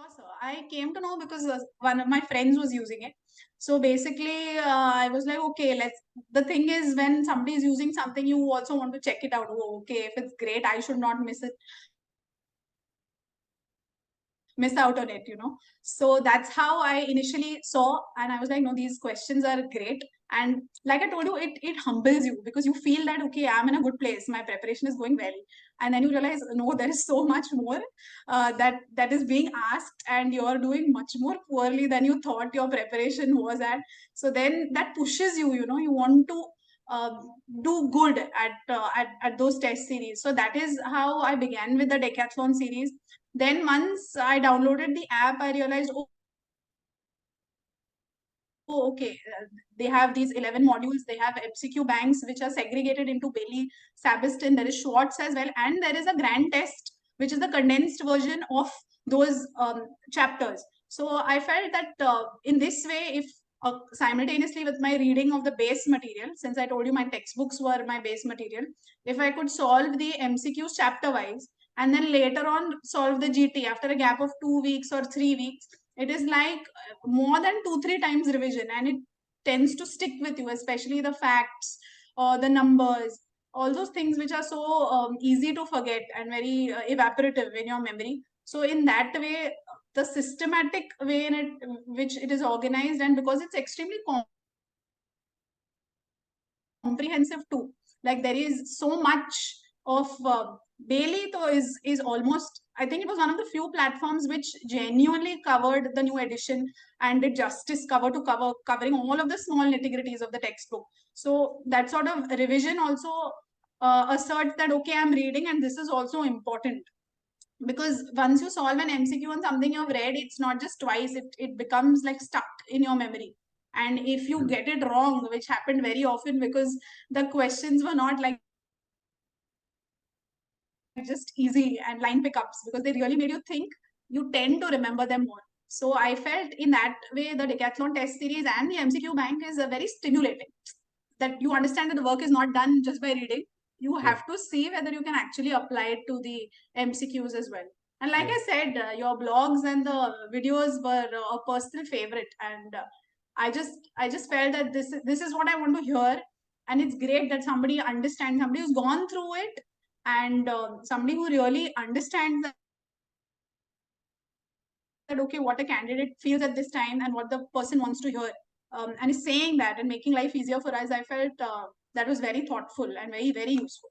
Sure, sir. I came to know because one of my friends was using it. So basically, I was like, okay, let's. The thing is, when somebody is using something, you also want to check it out. Oh, okay, if it's great, I should not miss out on it. So that's how I initially saw, and I was like, no, these questions are great. And like I told you, it humbles you because you feel that okay, I'm in a good place, my preparation is going well, and then you realize no, there is so much more that is being asked, and you're doing much more poorly than you thought your preparation was at. So then that pushes you. You want to do good at those test series. So that is how I began with the decathlon series. Then once I downloaded the app, I realized, oh, okay, they have these 11 modules. They have MCQ banks, which are segregated into Bailey, Sabiston. There is Schwartz as well. And there is a grand test, which is the condensed version of those chapters. So I felt that in this way, if simultaneously with my reading of the base material, since I told you my textbooks were my base material, if I could solve the MCQs chapter wise, and then later on solve the GT after a gap of 2 weeks or 3 weeks, it is like more than 2-3 times revision, and it tends to stick with you, especially the facts or the numbers, all those things which are so easy to forget and very evaporative in your memory. So in that way, the systematic way in it which it is organized, and because it's extremely comprehensive too. Like there is so much of Bailey though is almost, I think it was one of the few platforms which genuinely covered the new edition and did justice cover to cover, covering all of the small nitty-gritties of the textbook. So that sort of revision also asserts that okay, I'm reading and this is also important, because once you solve an MCQ on something you've read, it's not just twice, it becomes like stuck in your memory. And if you get it wrong, which happened very often because the questions were not like just easy and line pickups, because they really made you think, you tend to remember them more. So I felt in that way the decathlon test series and the MCQ bank is very stimulating, that you understand that the work is not done just by reading. You have to see whether you can actually apply it to the MCQs as well. And like I said, your blogs and the videos were a personal favorite, and I just felt that this is what I want to hear, and it's great that somebody understands, somebody who's gone through it, and somebody who really understands that okay, what a candidate feels at this time and what the person wants to hear, and is saying that and making life easier for us. I felt that was very thoughtful and very very useful.